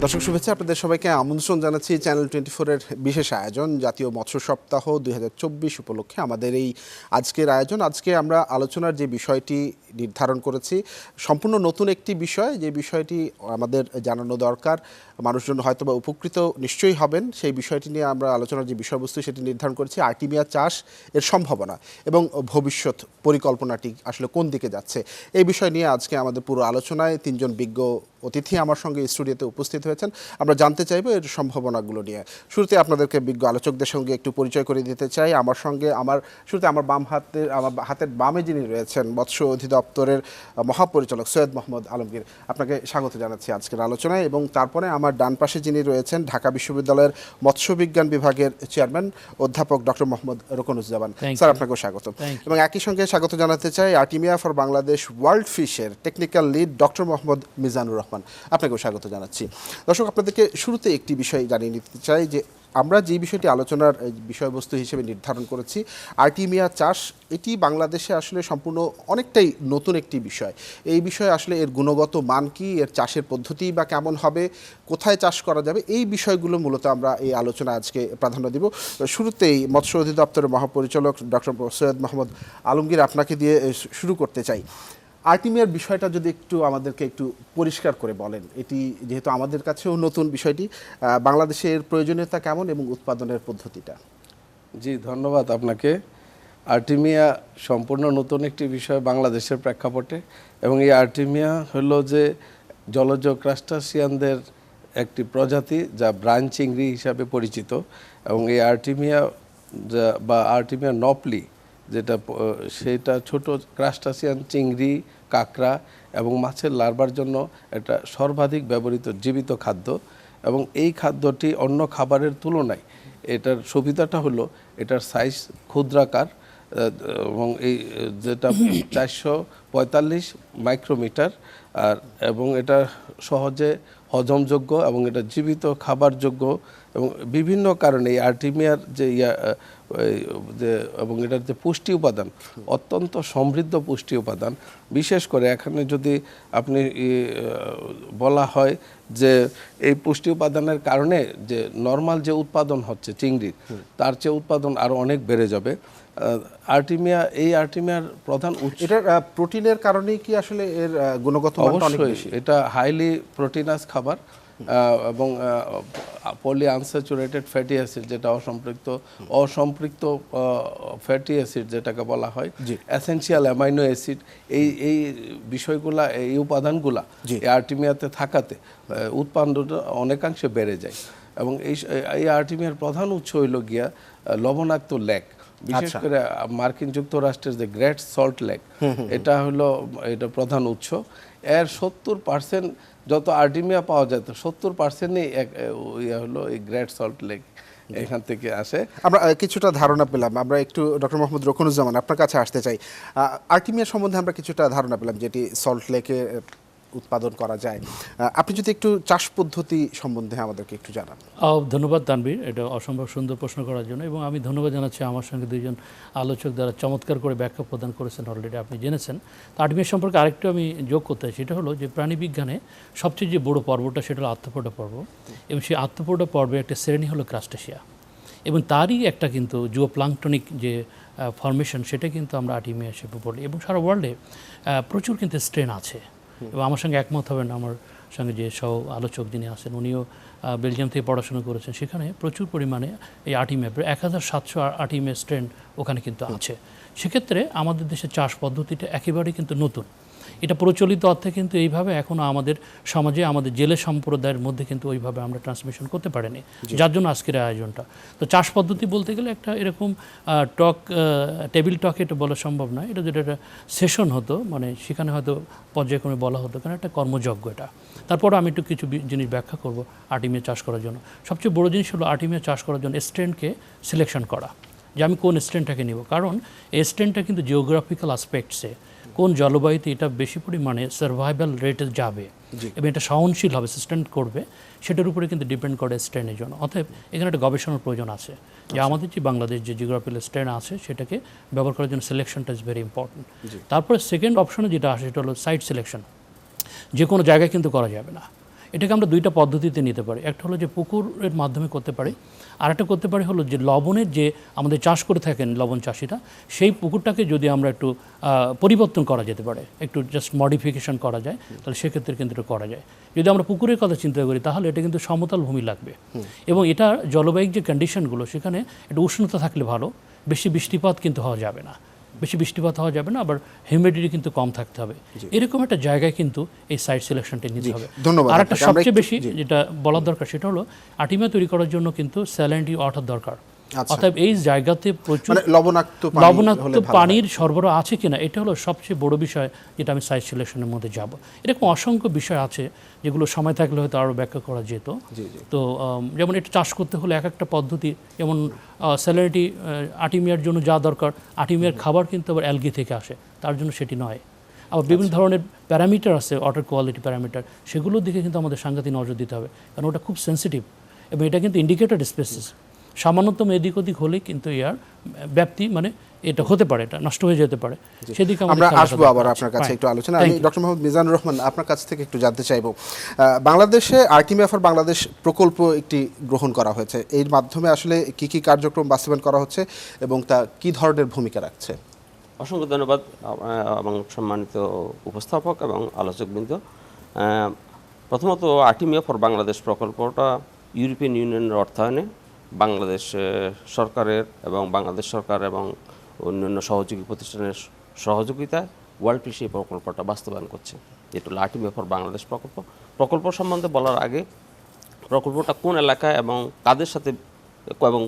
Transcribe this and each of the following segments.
দর্শক শুভেচ্ছা, আপনাদের সবাইকে আমন্ত্রণ জানাচ্ছি চ্যানেল 24-এর বিশেষ আয়োজন জাতীয় মৎস্য সপ্তাহ 2024 উপলক্ষে আমাদের এই আজকের আয়োজন। আজকে আমরা আলোচনার যে বিষয়টি নির্ধারণ করেছি সম্পূর্ণ নতুন একটি বিষয়, যে বিষয়টি আমাদের জানানো দরকার, মানুষজন হয়তোবা উপকৃত নিশ্চয়ই হবেন। সেই বিষয়টি নিয়ে আমরা আলোচনার যে বিষয়বস্তু সেটি নির্ধারণ করেছি আর্টিমিয়া চাষ, এর সম্ভাবনা এবং ভবিষ্যৎ পরিকল্পনাটি আসলে কোন দিকে যাচ্ছে, এই বিষয় নিয়ে আজকে আমাদের পুরো আলোচনায় তিনজন বিজ্ঞ অতিথি আমার সঙ্গে স্টুডিওতে উপস্থিত হয়েছেন। আমরা জানতে চাইবো এর সম্ভাবনাগুলো নিয়ে। শুরুতে আপনাদেরকে বিজ্ঞ আলোচকদের সঙ্গে একটু পরিচয় করে দিতে চাই। আমার সঙ্গে শুরুতে আমার হাতের বামে যিনি রয়েছেন মৎস্য অধিদপ্তরের মহাপরিচালক সৈয়দ মোহাম্মদ আলমগীর, আপনাকে স্বাগত জানাচ্ছি আজকের আলোচনায়। এবং তারপরে আমার ডান পাশে যিনি রয়েছেন ঢাকা বিশ্ববিদ্যালয়ের মৎস্য বিজ্ঞান বিভাগের চেয়ারম্যান অধ্যাপক ডক্টর মোহাম্মদ রোকনুজ্জামান, স্যার আপনাকেও স্বাগত। এবং একই সঙ্গে স্বাগত জানাতে চাই আর্টিমিয়া ফর বাংলাদেশ ওয়ার্ল্ড ফিশের technical lead doctor Mohammad Mizanur Rahman, আপনাকেও স্বাগত জানাচ্ছি। দর্শক, আপনাদেরকে শুরুতে একটি বিষয় জানিয়ে নিতে চাই যে আমরা যে বিষয়টি আলোচনার বিষয়বস্তু হিসেবে নির্ধারণ করেছি আর্টিমিয়া চাষ, এটি বাংলাদেশে আসলে সম্পূর্ণ অনেকটাই নতুন একটি বিষয়। এই বিষয়ে আসলে এর গুণগত মান কি, এর চাষের পদ্ধতি বা কেমন হবে, কোথায় চাষ করা যাবে, এই বিষয়গুলো মূলত আমরা এই আলোচনা আজকে প্রাধান্য দিব। শুরুতেই মৎস্য অধিদপ্তরের মহাপরিচালক ডক্টর সৈয়দ মোহাম্মদ আলমগীর, আপনাকে দিয়ে শুরু করতে চাই। আর্টিমিয়ার বিষয়টা যদি আমাদেরকে একটু পরিষ্কার করে বলেন, এটি যেহেতু আমাদের কাছেও নতুন বিষয়টি, বাংলাদেশের প্রয়োজনীয়তা কেমন এবং উৎপাদনের পদ্ধতিটা। জি, ধন্যবাদ আপনাকে। আর্টিমিয়া সম্পূর্ণ নতুন একটি বিষয় বাংলাদেশের প্রেক্ষাপটে, এবং এই আর্টিমিয়া হলো যে জলজ ক্রাস্টাসিয়ানদের একটি প্রজাতি যা ব্রাঞ্চ চিংড়ি হিসাবে পরিচিত। এবং এই আর্টিমিয়া বা আর্টিমিয়া নপলি সেটা ছোট ক্রাস্টাসিয়ান চিংড়ি, কাঁকড়া এবং মাছের লার্ভার জন্য এটা সর্বাধিক ব্যবহৃত জীবিত খাদ্য। এবং এই খাদ্যটি অন্য খাবারের তুলনায় এটার সুবিধাটা হলো এটার সাইজ ক্ষুদ্রাকার, এবং এই যেটা 445 মাইক্রোমিটার, এবং এটা সহজে হজমযোগ্য এবং এটা জীবিত খাবারযোগ্য। এবং বিভিন্ন কারণে এই আর্টিমিয়ার এবং এটার যে পুষ্টি উপাদান অত্যন্ত সমৃদ্ধ পুষ্টি উপাদান। বিশেষ করে এখানে যদি আপনি বলা হয় যে এই পুষ্টি উপাদানের কারণে যে নর্মাল যে উৎপাদন হচ্ছে চিংড়ির, তার চেয়ে উৎপাদন আরও অনেক বেড়ে যাবে। আর্টিমিয়ার প্রধান উৎস এটার প্রোটিনের কারণেই কি আসলে এর গুণগত মানটা অনেক বেশি? এটা হাইলি প্রোটিনাস খাবার, এবং পলি আনস্যাচুরেটেড ফ্যাটি অ্যাসিড, যেটা অসম্পৃক্ত ফ্যাটি অ্যাসিড যেটাকে বলা হয়, এসেনশিয়াল অ্যামাইনো অ্যাসিড, এই বিষয়গুলা, এই উপাদানগুলা এই আর্টিমিয়াতে থাকাতে উৎপাদনটা অনেকাংশে বেড়ে যায়। এবং এই আর্টিমিয়ার প্রধান উৎস হইল গিয়া লবণাক্ত লেক, বিশেষ করে মার্কিন যুক্তরাষ্ট্রের যে গ্রেট সল্ট লেক, এটা প্রধান উৎস। এর 70% যত আর্টিমিয়া পাওয়া যায়, তো 70%ই হলো এই গ্রেট সল্ট লেক, এখান থেকে আসে। আমরা কিছুটা ধারণা পেলাম। আমরা একটু ডক্টর মোহাম্মদ রোকনুজ্জামান, আপনার কাছে আসতে চাই। আর্টিমিয়া সম্বন্ধে আমরা কিছুটা ধারণা পেলাম যেটি সল্ট লেকে উৎপাদন করা যায়। আপনি যদি একটু চাষ পদ্ধতি সম্বন্ধে আমাদেরকে একটু জানান। ধন্যবাদ তানভীর, এটা অসম্ভব সুন্দর প্রশ্ন করার জন্য। এবং আমি ধন্যবাদ জানাচ্ছি আমার সঙ্গে দুইজন আলোচক দ্বারা চমৎকার করে ব্যাখ্যা প্রদান করেছেন, অলরেডি আপনি জেনেছেন। তো আর্টিমিয়া সম্পর্কে আরেকটু আমি যোগ করতে চাই, সেটা হলো যে প্রাণীবিজ্ঞানে সবচেয়ে যে বড় পর্বটা সেটা হলো আর্থ্রোপোডা পর্ব, এবং সেই আর্থ্রোপোডা পর্বের একটা শ্রেণী হলো ক্রাস্টেশিয়া, এবং তারই একটা কিন্তু জুওপ্লাঙ্কটনিক যে ফরমেশন, সেটা কিন্তু আমরা আর্টিমিয়া হিসেবে বলি। এবং সারা ওয়ার্ল্ডে প্রচুর কিন্তু স্ট্রেন আছে, এবং আমার সঙ্গে একমত হবেন আমার সঙ্গে যে সহ আলোচক যিনি আছেন, উনিও বেলজিয়াম থেকে পড়াশোনা করেছেন। সেখানে প্রচুর পরিমাণে এই আর্টিমিয়া, 1700 আর্টিমিয়া স্ট্রেন ওখানে কিন্তু আছে। সেক্ষেত্রে আমাদের দেশের চাষ পদ্ধতিটা একেবারেই কিন্তু নতুন। এটা প্রচলিত অর্থে কিন্তু এইভাবে এখনও আমাদের সমাজে, আমাদের জেলে সম্প্রদায়ের মধ্যে কিন্তু ওইভাবে আমরা ট্রান্সমিশন করতে পারিনি, যার জন্য আজকের আয়োজনটা। তো চাষ পদ্ধতি বলতে গেলে একটা এরকম টেবিল টক এটা বলা সম্ভব নয়, এটা যেটা একটা সেশন হতো, মানে সেখানে হয়তো পর্যায়ক্রমে বলা হতো, কারণ একটা কর্মযজ্ঞ এটা। তারপর আমি একটু কিছু জিনিস ব্যাখ্যা করব আর্টিমিয়া চাষ করার জন্য। সবচেয়ে বড় জিনিস হলো আর্টিমিয়া চাষ করার জন্য স্ট্রেনকে সিলেকশন করা, যে আমি কোন স্ট্রেনটাকে নিব। কারণ এই স্ট্রেনটা কিন্তু জিওগ্রাফিক্যাল আসপেক্টসে কোন জলবায়ুতে এটা বেশি পরিমাণে সার্ভাইভাল রেটে যাবে এবং এটা সহনশীল হবে, সাস্টেন করবে, সেটার উপরে কিন্তু ডিপেন্ড করে স্ট্রেনের জন্য। অতএব এখানে একটা গবেষণার প্রয়োজন আছে, যে আমাদের যে বাংলাদেশ যে জিওগ্রাফিক্যাল স্ট্রেন আছে সেটাকে ব্যবহার করার জন্য সিলেকশনটা ইজ ভেরি ইম্পর্টেন্ট। তারপরে সেকেন্ড অপশনে যেটা আসে সেটা হলো সাইট সিলেকশন। যে কোনো জায়গায় কিন্তু করা যাবে না, এটাকে আমরা দুইটা পদ্ধতিতে নিতে পারি। একটা হলো যে পুকুরের মাধ্যমে করতে পারি, আর একটা করতে পারি হলো যে লবণের যে আমাদের চাষ করে থাকেন লবণ চাষিরা, সেই পুকুরটাকে যদি আমরা একটু পরিবর্তন করা যেতে পারে, একটু জাস্ট মডিফিকেশন করা যায়, তাহলে সেক্ষেত্রে কিন্তু এটা করা যায়। যদি আমরা পুকুরের কথা চিন্তা করি তাহলে এটা কিন্তু সমতল ভূমি লাগবে, এবং এটা জলবায়িক যে কন্ডিশনগুলো সেখানে একটু উষ্ণতা থাকলে ভালো, বেশি বৃষ্টিপাত কিন্তু হওয়া যাবে না, বেশি বৃষ্টিপাত হওয়া যাবে না, আবার হিউমিডিটি কিন্তু কম থাকতে হবে। এরকম একটা জায়গায় কিন্তু এই সাইট সিলেকশনটা নিতে হবে। ধন্যবাদ আর একটা আপনাকে। আমরা সবচেয়ে একটু- বেশি যেটা বলার দরকার সেটা হলো আর্টিমিয়া তৈরি করার জন্য কিন্তু স্যালাইনটি ওয়াটার দরকার। আচ্ছা। অর্থাৎ এই জায়গাতে প্রচুর মানে লবণাক্ত পানি লবণাক্ত হলে ভালো পানির হয়। সরবরাহ আছে কিনা, এটা হলো সবচেয়ে বড় বিষয় যেটা আমি সাইট সিলেকশনের মধ্যে যাব। এরকম অসংখ্য বিষয় আছে যেগুলো সময় থাকলে হয়তো আরও ব্যাখ্যা করা যেত। তো যেমন এটা চাষ করতে হলে এক একটা পদ্ধতি, যেমন স্যালারিটি আর্টিমিয়ার জন্য যা দরকার, আর্টিমিয়ার খাবার কিন্তু আবার অ্যালগি থেকে আসে, তার জন্য সেটি নয়। আবার বিভিন্ন ধরনের প্যারামিটার আছে, ওয়াটার কোয়ালিটি প্যারামিটার, সেগুলোর দিকে কিন্তু আমাদের সাংঘাতিক নজর দিতে হবে, কারণ ওটা খুব সেন্সিটিভ এবং এটা কিন্তু ইন্ডিকেটেড স্পেসিস। সামান্যতম এদিক ওদিক হলেই কিন্তু এর ব্যাপ্তি মানে এটা হতে পারে, এটা নষ্ট হয়ে যেতে পারে, সেদিকে আমাদের আমরা খেয়াল রাখা আসবো দরকার আবার আছে। আপনার কাছে Fine. একটু আলোচনা। Thank আমি you. ডক্টর মোহাম্মদ মিজানুর রহমান আপনার কাছ থেকে একটু জানতে চাইবো, বাংলাদেশে আর্টিমিয়া ফর বাংলাদেশ প্রকল্প একটি গ্রহণ করা হয়েছে, এর মাধ্যমে আসলে কি কি কার্যক্রম বাস্তবায়ন করা হচ্ছে এবং তা কি ধরনের ভূমিকা রাখছে? অসংখ্য ধন্যবাদ এবং সম্মানিত উপস্থাপক এবং আলোচকবৃন্দ। প্রথমত আর্টিমিয়া ফর বাংলাদেশ প্রকল্পটা ইউরোপিয়ান ইউনিয়নের অর্থায়নে বাংলাদেশ সরকারের এবং বাংলাদেশ সরকার এবং অন্যান্য সহযোগী প্রতিষ্ঠানের সহযোগিতায় ওয়ার্ল্ড ফিশ এই প্রকল্পটা বাস্তবায়ন করছে, যেটা হলো আর্টিমিয়া ফর বাংলাদেশ প্রকল্প সম্বন্ধে বলার আগে প্রকল্পটা কোন এলাকায় এবং কাদের সাথে এবং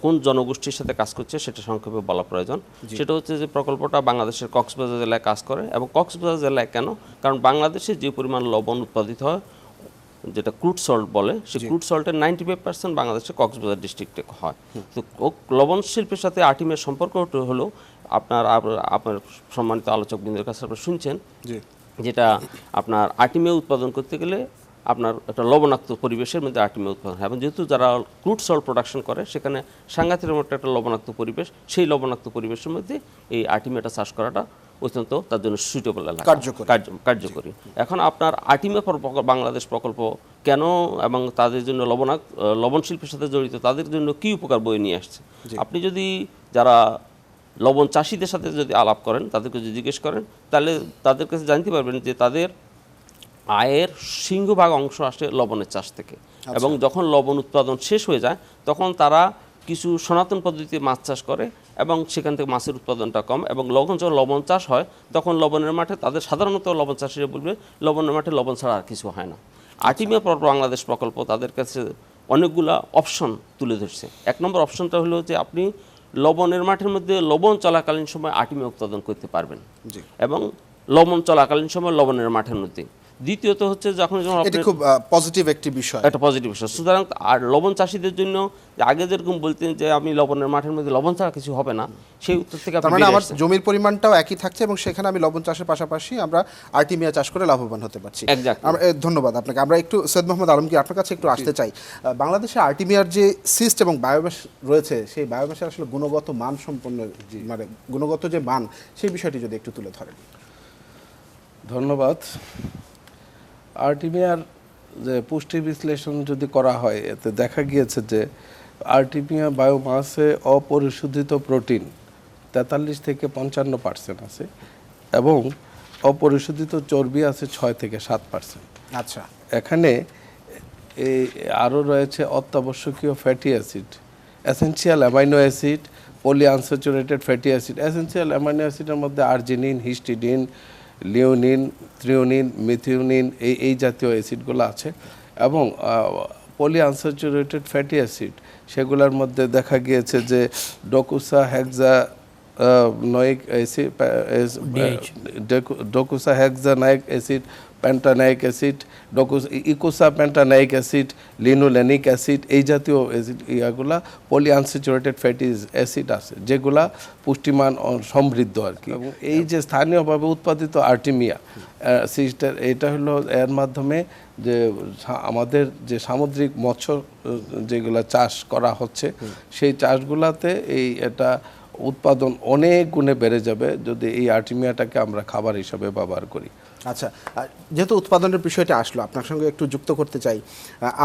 কোন জনগোষ্ঠীর সাথে কাজ করছে সেটা সংক্ষেপে বলা প্রয়োজন। সেটা হচ্ছে যে প্রকল্পটা বাংলাদেশের কক্সবাজার জেলায় কাজ করে, এবং কক্সবাজার জেলায় কেন? কারণ বাংলাদেশে যে পরিমাণ লবণ উৎপাদিত হয়, যেটা ক্রুড সল্ট বলে, সেই ক্রুড সল্টের 95% বাংলাদেশের কক্সবাজার ডিস্ট্রিক্টে হয়। তো লবণ শিল্পের সাথে আর্টিমিয়ার সম্পর্ক হলো আপনার সম্মানিত আলোচকবৃন্দের কাছে আপনারা শুনছেন, যেটা আপনার আর্টিমিয়া উৎপাদন করতে গেলে আপনার একটা লবণাক্ত পরিবেশের মধ্যে আর্টিমিয়া উৎপাদন হয়, এবং যেহেতু যারা ক্রুড সল্ট প্রোডাকশন করে সেখানে সাংঘাতিক মতো একটা লবণাক্ত পরিবেশ, সেই লবণাক্ত পরিবেশের মধ্যে এই আর্টিমিয়াটা চাষ করাটা অত্যন্ত তার জন্য সুইটেবল এলাকা, কার্যকরী। এখন আপনার আর্টিমিয়া ফর বাংলাদেশ প্রকল্প কেন এবং তাদের জন্য লবণ শিল্পের সাথে জড়িত তাদের জন্য কী উপকার বয়ে নিয়ে আসছে, আপনি যদি যারা লবণ চাষিদের সাথে যদি আলাপ করেন, তাদেরকে যদি জিজ্ঞেস করেন, তাহলে তাদের কাছে জানতে পারবেন যে তাদের আয়ের সিংহভাগ অংশ আসে লবণের চাষ থেকে। এবং যখন লবণ উৎপাদন শেষ হয়ে যায় তখন তারা কিছু সনাতন পদ্ধতিতে মাছ চাষ করে, এবং সেখান থেকে মাছের উৎপাদনটা কম, এবং যখন লবণ চাষ হয় তখন লবণের মাঠে তাদের সাধারণত লবণ চাষিরা বলবে লবণের মাঠে লবণ ছাড়া আর কিছু হয় না। আর্টিমিয়া ফর বাংলাদেশ প্রকল্প তাদের কাছে অনেকগুলা অপশন তুলে ধরছে। এক নম্বর অপশনটা হলো যে আপনি লবণের মাঠের মধ্যে লবণ চলাকালীন সময় আর্টিমিয়া উৎপাদন করতে পারবেন, এবং লবণ চলাকালীন সময় লবণের মাঠের মধ্যে। দ্বিতীয়ত হচ্ছে যখন এটা খুব পজিটিভ একটি বিষয়, একটা পজিটিভ বিষয়। সুতরাং আর লবণ চাষিদের জন্য আগে যেরকম বলতেন যে আমি লবণের মাঠের মধ্যে লবণ ছাড়া কিছু হবে না, সেই উত্তর থেকে তার মানে আমার জমির পরিমাণটাও একই থাকছে এবং সেখানে আমি লবণ চাষের পাশাপাশি আমরা আর্টিমিয়া চাষ করে লাভবান হতে পারছি। ধন্যবাদ আপনাকে। আমরা একটু সৈয়দ মোহাম্মদ আলমগীর আপনার কাছে একটু আসতে চাই, বাংলাদেশে আর্টিমিয়ার যে সিস্ট এবং বায়োম্যাস রয়েছে সেই বায়োম্যাসের আসলে গুণগত মান সম্পন্ন, মানে গুণগত যে মান, সেই বিষয়টি যদি একটু তুলে ধরেন। ধন্যবাদ। আর্টিমিয়ার যে পুষ্টি বিশ্লেষণ যদি করা হয়, এতে দেখা গিয়েছে যে আর্টিমিয়া বায়োমাসে অপরিশোধিত প্রোটিন 43 থেকে 55% আছে, এবং অপরিশোধিত চর্বি আছে 6 থেকে 7%। আচ্ছা, এখানে এই আরও রয়েছে অত্যাবশ্যকীয় fatty acid, essential amino acid, polyunsaturated fatty acid. Essential amino অ্যাসিডের মধ্যে আর্জিনিন, হিস্টিডিন, লিওনিন, থ্রিওনিন, মিথিওনিন এই জাতীয় অ্যাসিডগুলো আছে, এবং পলিআনস্যাচুরেটেড ফ্যাটি অ্যাসিড সেগুলোর মধ্যে দেখা গিয়েছে যে docosahexaenoic acid, docosahexaenoic acid, pentanoic acid, eicosapentaenoic acid, linolenic acid, এই জাতীয় অ্যাসিড ইয়াগুলা পলিআনস্যাচুরেটেড ফ্যাটি অ্যাসিড আছে, যেগুলা পুষ্টিমান সমৃদ্ধ আর কি। এবং এই যে স্থানীয়ভাবে উৎপাদিত আর্টিমিয়া সিস্টার, এটা হলো এর মাধ্যমে যে আমাদের যে সামুদ্রিক মৎস্য যেগুলো চাষ করা হচ্ছে সেই চাষগুলাতে এটা উৎপাদন অনেক গুণে বেড়ে যাবে যদি এই আর্টিমিয়াটাকে আমরা খাবার হিসাবে ব্যবহার করি। আচ্ছা, যেহেতু উৎপাদনের বিষয়টা আসলো আপনার সঙ্গে একটু যুক্ত করতে চাই।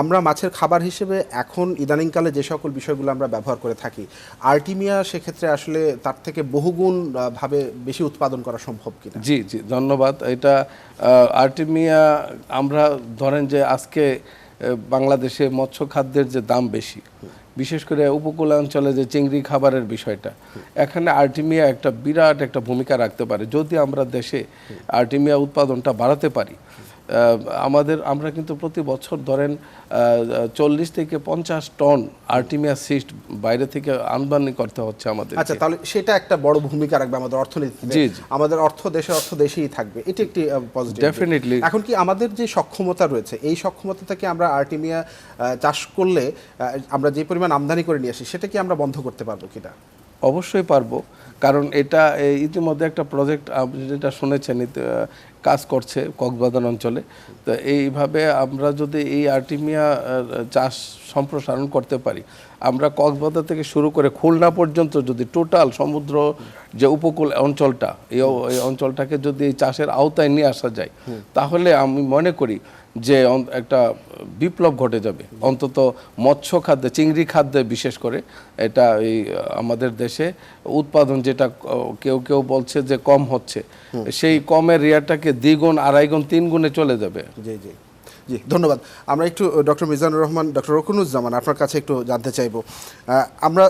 আমরা মাছের খাবার হিসেবে এখন ইদানিংকালে যে সকল বিষয়গুলো আমরা ব্যবহার করে থাকি, আর্টিমিয়া সেক্ষেত্রে আসলে তার থেকে বহুগুণ ভাবে বেশি উৎপাদন করা সম্ভব কিনা? জি জি, ধন্যবাদ। এটা আর্টিমিয়া আমরা ধরেন যে আজকে বাংলাদেশে মৎস্য খাদ্যের যে দাম বেশি, বিশেষ করে উপকূলাঞ্চলে যে চিংড়ি খাবারের বিষয়টা, এখানে আর্টিমিয়া একটা বিরাট একটা ভূমিকা রাখতে পারে যদি আমরা দেশে আর্টিমিয়া উৎপাদনটা বাড়াতে পারি। আমরা কিন্তু প্রতি বছর ধরেন 40 থেকে 50 টন আর্টিমিয়া সিস্ট বাইরে থেকে আমদানি করতে হচ্ছে আমাদের। আচ্ছা, তাহলে সেটা একটা বড় ভূমিকা রাখবে আমাদের অর্থনীতিতে। জি, জি। আমাদের অর্থ দেশেই থাকবে, এটি একটি পজিটিভ। Definitely. এখন কি আমাদের যে সক্ষমতা রয়েছে, এই সক্ষমতা থেকে আমরা আর্টিমিয়া চাষ করলে আমরা যে পরিমাণ আমদানি করে নিয়ে আসি, সেটা কি আমরা বন্ধ করতে পারবো কিনা? অবশ্যই পারবো, কারণ এটা ইতিমধ্যে একটা প্রজেক্ট যেটা শুনেছেন কাজ করছে কক্সবাজার অঞ্চলে। তো এইভাবে আমরা যদি এই আর্টিমিয়া চাষ সম্প্রসারণ করতে পারি, আমরা কক্সবাজার থেকে শুরু করে খুলনা পর্যন্ত যদি টোটাল সমুদ্র যে উপকূল অঞ্চলটা, এই অঞ্চলটাকে যদি এই চাষের আওতায় নিয়ে আসা যায়, তাহলে আমি মনে করি যে একটা বিপ্লব ঘটে যাবে অন্তত মৎস্য খাদ্যে, চিংড়ি খাদ্যে বিশেষ করে। এটা এই আমাদের দেশে উৎপাদন যেটা কেউ বলছে যে কম হচ্ছে, সেই কমের রিয়াটাকে দ্বিগুণ, আড়াইগুণ, তিনগুণে চলে যাবে। জি জি জি, ধন্যবাদ। আমরা একটু ডক্টর মিজানুর রহমান, ডক্টর রকুনুজ্জামান, আপনার কাছে একটু জানতে চাইব। আমরা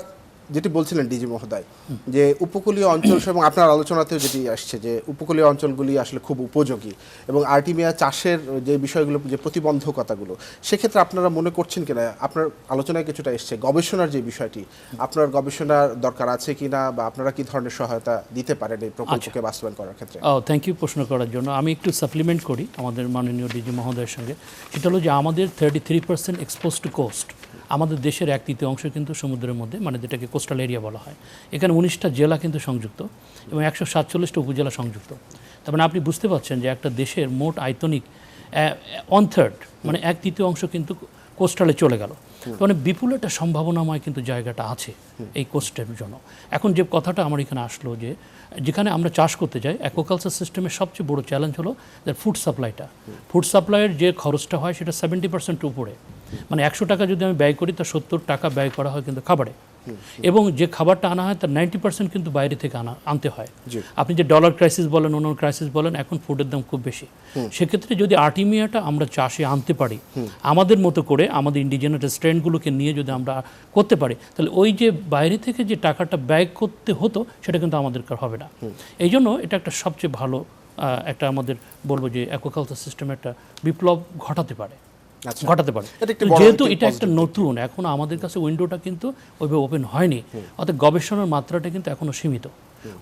যেটি বলছিলেন ডিজি মহোদয়, যে উপকূলীয় অঞ্চল এবং আপনার আলোচনাতেও যেটি আসছে যে উপকূলীয় অঞ্চলগুলি আসলে খুব উপযোগী এবং আর্টিমিয়া চাষের যে বিষয়গুলো, যে প্রতিবন্ধকতাগুলো, সেক্ষেত্রে আপনারা মনে করছেন কিনা, আপনার আলোচনায় কিছুটা এসছে গবেষণার যে বিষয়টি, আপনার গবেষণার দরকার আছে কিনা, বা আপনারা কি ধরনের সহায়তা দিতে পারেন এই প্রকল্পকে বাস্তবায়ন করার ক্ষেত্রে? থ্যাংক ইউ প্রশ্ন করার জন্য। আমি একটু সাপ্লিমেন্ট করি আমাদের মাননীয় ডিজি মহোদয়ের সঙ্গে। সেটা হলো যে আমাদের 33% এক্সপোজ টু কোস্ট, আমাদের দেশের 1/3 কিন্তু সমুদ্রের মধ্যে, মানে যেটাকে কোস্টাল এরিয়া বলা হয়। এখানে 19টা জেলা কিন্তু সংযুক্ত এবং 147টা উপজেলা সংযুক্ত। তার মানে আপনি বুঝতে পারছেন যে একটা দেশের মোট আয়তনিক 1/3, মানে 1/3 কিন্তু কোস্টালে চলে গেল। মানে বিপুল একটা সম্ভাবনাময় কিন্তু জায়গাটা আছে এই কোস্টের জন্য। এখন যে কথাটা আমার এখানে আসলো, যে যেখানে আমরা চাষ করতে যাই, অ্যাকোয়াকালচার সিস্টেমের সবচেয়ে বড় চ্যালেঞ্জ হলো যে ফুড সাপ্লাইটা। ফুড সাপ্লাইয়ের যে খরচটা হয় সেটা 70% উপরে, মানে 100 টাকা যদি আমি ব্যয় করি, তার 70 টাকা ব্যয় করা হয় কিন্তু খাবারে, এবং যে খাবারটা আনা হয় তার 90% কিন্তু বাইরে থেকে আনতে হয়। আপনি যে ডলার ক্রাইসিস বলেন, অন্য ক্রাইসিস বলেন, এখন ফুডের দাম খুব বেশি। সেক্ষেত্রে যদি আর্টিমিয়াটা আমরা চাষে আনতে পারি, আমাদের মতো করে আমাদের ইন্ডিজেনাস স্ট্রেনগুলোকে নিয়ে যদি আমরা করতে পারি, তাহলে ওই যে বাইরে থেকে যে টাকাটা ব্যয় করতে হতো সেটা কিন্তু আমাদের হবে না। এই জন্য এটা একটা সবচেয়ে ভালো একটা আমাদের বলবো যে অ্যাকোয়াকালচার সিস্টেমে একটা বিপ্লব ঘটাতে পারে। যেহেতু এটা একটা নতুন, এখন আমাদের কাছে উইন্ডোটা কিন্তু ওইভাবে ওপেন হয়নি, অর্থাৎ গবেষণার মাত্রাটা কিন্তু এখনো সীমিত।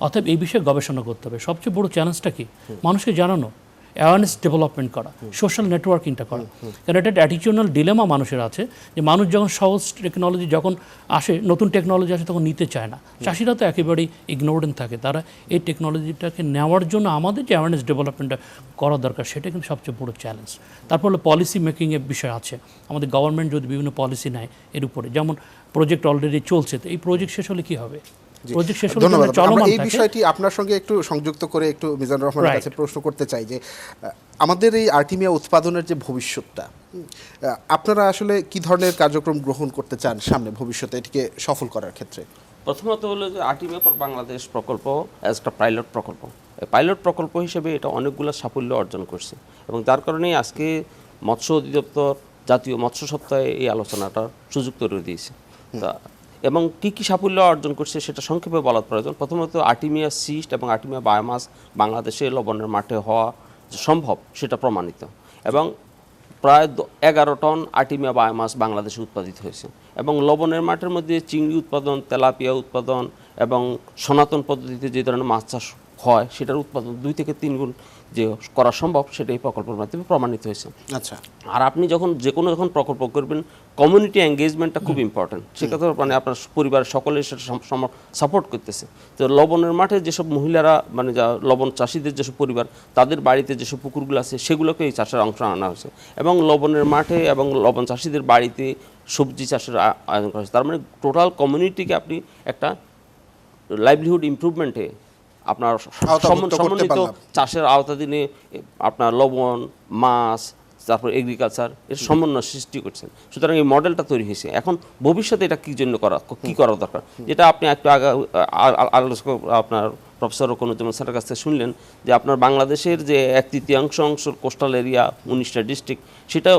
অর্থাৎ এই বিষয়ে গবেষণা করতে হবে। সবচেয়ে বড় চ্যালেঞ্জটা কি? মানুষকে জানানো, অ্যাওয়ারনেস ডেভেলপমেন্ট করা, সোশ্যাল নেটওয়ার্কিংটা করা। কারণ এটা একটা অ্যাটিটিউডাল ডিলেমা মানুষের আছে, যে মানুষ যখন সহজ টেকনোলজি যখন আসে, নতুন টেকনোলজি আসে, তখন নিতে চায় না। চাষিরা তো একেবারেই ইগনোরেন্ট থাকে, তারা এই টেকনোলজিটাকে নেওয়ার জন্য আমাদের যে অ্যাওয়ারনেস ডেভেলপমেন্টটা করা দরকার, সেটা কিন্তু সবচেয়ে বড় চ্যালেঞ্জ। তারপর হলো পলিসি মেকিংয়ের বিষয় আছে। আমাদের গভর্নমেন্ট যদি বিভিন্ন পলিসি নেয় এর উপরে, যেমন প্রজেক্ট অলরেডি চলছে, তো এই প্রজেক্ট শেষ হলে কী হবে? ধন্যবাদ। এই বিষয়টি আপনার সঙ্গে একটু সংযুক্ত করে একটু মিজানুর রহমানের কাছে প্রশ্ন করতে চাই, যে আমাদের এই আর্টিমিয়া উৎপাদনের যে ভবিষ্যৎটা, আপনারা আসলে কি ধরনের কার্যক্রম গ্রহণ করতে চান সামনে ভবিষ্যতে এটিকে সফল করার ক্ষেত্রে? প্রথমত হলো যে আর্টিমিয়া ফর বাংলাদেশ প্রকল্প অ্যাজ একটা পাইলট প্রকল্প। এই পাইলট প্রকল্প হিসেবে এটা অনেকগুলো সাফল্য অর্জন করছে, এবং যার কারণেই আজকে মৎস্য অধিদপ্তর জাতীয় মৎস্য সপ্তাহে এই আলোচনাটার সুযোগ তৈরি দিয়েছে। তা এবং কী কী সাফল্য অর্জন করছে সেটা সংক্ষেপে বলার প্রয়োজন। প্রথমত আর্টিমিয়া সিস্ট এবং আর্টিমিয়া বায়োমাস বাংলাদেশে লবণের মাঠে হওয়া সম্ভব সেটা প্রমাণিত, এবং প্রায় 11 টন আর্টিমিয়া বায়োমাস বাংলাদেশে উৎপাদিত হয়েছে। এবং লবণের মাঠের মধ্যে চিংড়ি উৎপাদন, তেলাপিয়া উৎপাদন এবং সনাতন পদ্ধতিতে যে ধরনের মাছ চাষ হয়, সেটার উৎপাদন 2 থেকে 3 গুণ যে করা সম্ভব, সেটা এই প্রকল্পের মাধ্যমে প্রমাণিত হয়েছে। আচ্ছা, আর আপনি যখন প্রকল্প করবেন, কমিউনিটি এঙ্গেজমেন্টটা খুব ইম্পর্টেন্ট। সেক্ষেত্রে মানে আপনার পরিবারের সকলে সেটা সাপোর্ট করতেছে। তো লবণের মাঠে যেসব মহিলারা, মানে যা লবণ চাষিদের যেসব পরিবার, তাদের বাড়িতে যেসব পুকুরগুলো আছে, সেগুলোকে এই চাষের অংশ আনা হয়েছে, এবং লবণের মাঠে এবং লবণ চাষিদের বাড়িতে সবজি চাষের আয়োজন করা হয়েছে। তার মানে টোটাল কমিউনিটিকে আপনি একটা লাইভলিহুড ইমপ্রুভমেন্টে আওতাভুক্ত করতে সমন্বিত পারলাম। চাষের আওতাধীনে আপনার লবণ, মাছ, তারপর এগ্রিকালচার এর সমন্বয় সৃষ্টি করছেন। সুতরাং এই মডেলটা তৈরি হয়েছে। এখন ভবিষ্যতে এটা কি করা দরকার, যেটা আপনি একটু আগে আলোচক আপনার প্রফেসর রকনুজ্জামান স্যারের কাছ থেকে শুনলেন যে আপনার বাংলাদেশের যে 1/3 অংশ কোস্টাল এরিয়া 19টা ডিস্ট্রিক্ট, সেটা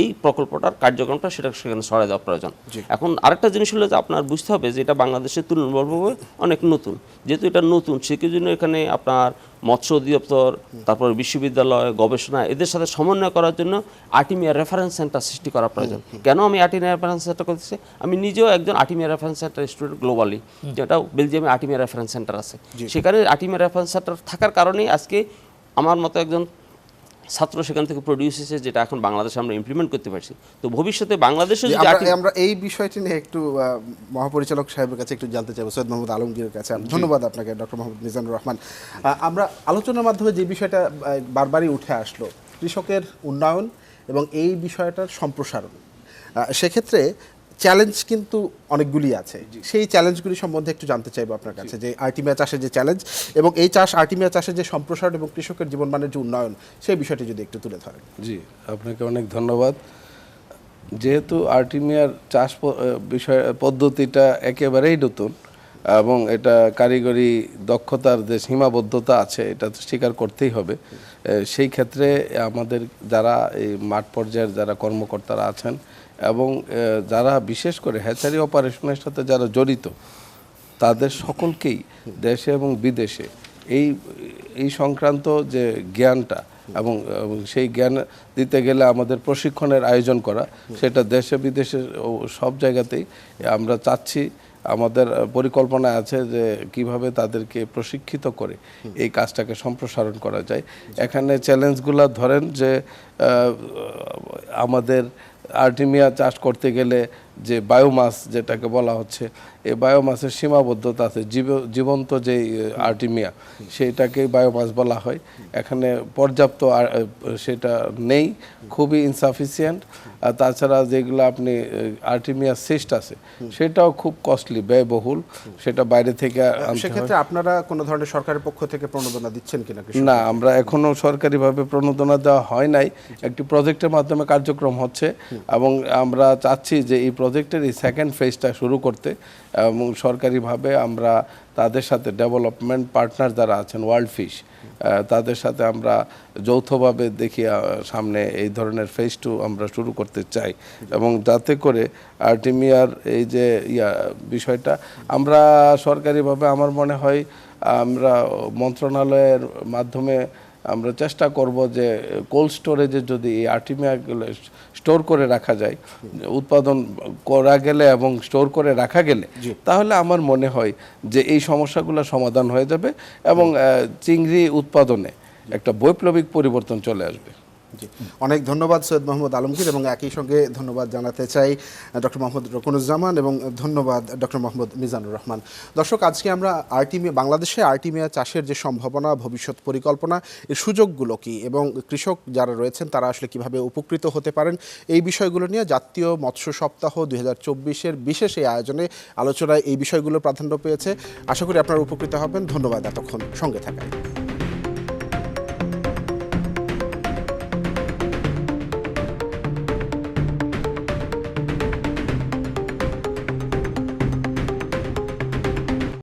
এই প্রকল্পটার কার্যক্রমটা সেখানে ছড়ায় দেওয়া প্রয়োজন। এখন আরেকটা জিনিস হলো যে আপনার বুঝতে হবে যে এটা বাংলাদেশের তুলনামূলকভাবে অনেক নতুন। যেহেতু এটা নতুন, সেজন্য এখানে আপনার মৎস্য অধিদপ্তর, তারপর বিশ্ববিদ্যালয়, গবেষণা এদের সাথে সমন্বয় করার জন্য আর্টিমিয়া রেফারেন্স সেন্টার সৃষ্টি করা প্রয়োজন। কেন আমি আর্টিমিয়া রেফারেন্স সেন্টার করতেছি? আমি নিজেও একজন Artemia reference centre student globally, যেটা বেলজিয়ামে আর্টিমিয়া রেফারেন্স সেন্টার আছে। সেখানে আর্টিমিয়া রেফারেন্স সেন্টার থাকার কারণেই আজকে আমার মতো একজন ছাত্র সেখান থেকে প্রডিউস হয়েছে, যেটা এখন বাংলাদেশে আমরা ইমপ্লিমেন্ট করতে পারছি। তো ভবিষ্যতে বাংলাদেশে যদি আমরা এই বিষয়টি নিয়ে একটু মহাপরিচালক সাহেবের কাছে একটু জানতে চাইবো, সৈয়দ মোহাম্মদ আলমগীরের কাছে। ধন্যবাদ আপনাকে ডক্টর মোহাম্মদ মিজানুর রহমান। আমরা আলোচনার মাধ্যমে যে বিষয়টা বারবারই উঠে আসলো, কৃষকের উন্নয়ন এবং এই বিষয়টার সম্প্রসারণ, সেক্ষেত্রে চ্যালেঞ্জ কিন্তু অনেকগুলি আছে। সেই চ্যালেঞ্জগুলি সম্বন্ধে একটু জানতে চাইবো আপনার কাছে, যে আর্টিমিয়া চাষের যে চ্যালেঞ্জ এবং এই আর্টিমিয়া চাষের যে সম্প্রসারণ এবং কৃষকের জীবনমানের যে উন্নয়ন, সেই বিষয়টি যদি একটু তুলে ধরেন। জি, আপনাকে অনেক ধন্যবাদ। যেহেতু আর্টিমিয়ার চাষ পদ্ধতিটা একেবারেই নতুন এবং এটা কারিগরি দক্ষতার যে সীমাবদ্ধতা আছে, এটা তো স্বীকার করতেই হবে। সেই ক্ষেত্রে আমাদের যারা এই মাঠ পর্যায়ের যারা কর্মকর্তারা আছেন এবং যারা বিশেষ করে হ্যাচারি অপারেশনের সাথে যারা জড়িত, তাদের সকলকেই দেশে এবং বিদেশে এই সংক্রান্ত যে জ্ঞানটা এবং সেই জ্ঞান দিতে গেলে আমাদের প্রশিক্ষণের আয়োজন করা, সেটা দেশে বিদেশে সব জায়গাতেই আমরা চাচ্ছি। আমাদের পরিকল্পনা আছে যে কিভাবে তাদেরকে প্রশিক্ষিত করে এই কাজটাকে সম্প্রসারণ করা যায়। এখানে চ্যালেঞ্জগুলো ধরেন যে আমাদের আর্টিমিয়া চাষ করতে গেলে যে বায়োমাস যেটাকে বলা হচ্ছে, এই বায়োমাসের সীমাবদ্ধতা আছে। জীবন্ত যে আর্টিমিয়া, সেটাকেই বায়োমাস বলা হয়। এখানে পর্যাপ্ত সেটা নেই, খুবই ইনসাফিসিয়েন্ট। আর তাছাড়া যেগুলো আপনি আর্টিমিয়া সিস্ট আছে, সেটাও খুব কস্টলি, ব্যয়বহুল, সেটা বাইরে থেকে আনতে হয়। সেক্ষেত্রে আপনারা কোনো ধরনের সরকারের পক্ষ থেকে প্রণোদনা দিচ্ছেন কিনা? না, আমরা এখনো সরকারিভাবে প্রণোদনা দেওয়া হয় নাই। একটি প্রজেক্টের মাধ্যমে কার্যক্রম হচ্ছে এবং আমরা চাচ্ছি যে এই প্রজেক্টের এই সেকেন্ড ফেজটা শুরু করতে, এবং সরকারিভাবে আমরা তাদের সাথে ডেভেলপমেন্ট পার্টনার যারা আছেন, ওয়ার্ল্ড ফিশ, তাদের সাথে আমরা যৌথভাবে দেখি সামনে এই ধরনের ফেজ 2 আমরা শুরু করতে চাই। এবং যাতে করে আর্টিমিয়ার এই যে বিষয়টা আমরা সরকারিভাবে, আমার মনে হয় আমরা মন্ত্রণালয়ের মাধ্যমে আমরা চেষ্টা করব যে কোল্ড স্টোরেজে যদি এই আর্টিমিয়াগুলো স্টোর করে রাখা যায়, উৎপাদন করা গেলে এবং স্টোর করে রাখা গেলে, তাহলে আমার মনে হয় যে এই সমস্যাগুলো সমাধান হয়ে যাবে এবং চিংড়ি উৎপাদনে একটা বৈপ্লবিক পরিবর্তন চলে আসবে। জি, অনেক ধন্যবাদ সৈয়দ মোহাম্মদ আলমগীর, এবং একই সঙ্গে ধন্যবাদ জানাতে চাই ডক্টর মোহাম্মদ রকনুজ্জামান, এবং ধন্যবাদ ডক্টর মোহাম্মদ মিজানুর রহমান। দর্শক, আজকে আমরা বাংলাদেশে আর্টিমিয়া চাষের যে সম্ভাবনা, ভবিষ্যৎ পরিকল্পনা, এর সুযোগগুলো কি এবং কৃষক যারা রয়েছেন তারা আসলে কিভাবে উপকৃত হতে পারেন, এই বিষয়গুলো নিয়ে জাতীয় মৎস্য সপ্তাহ 2024-এর বিশেষ এই আয়োজনে আলোচনায় এই বিষয়গুলো প্রাধান্য পেয়েছে। আশা করি আপনারা উপকৃত হবেন। ধন্যবাদ এতক্ষণ সঙ্গে থাকায়।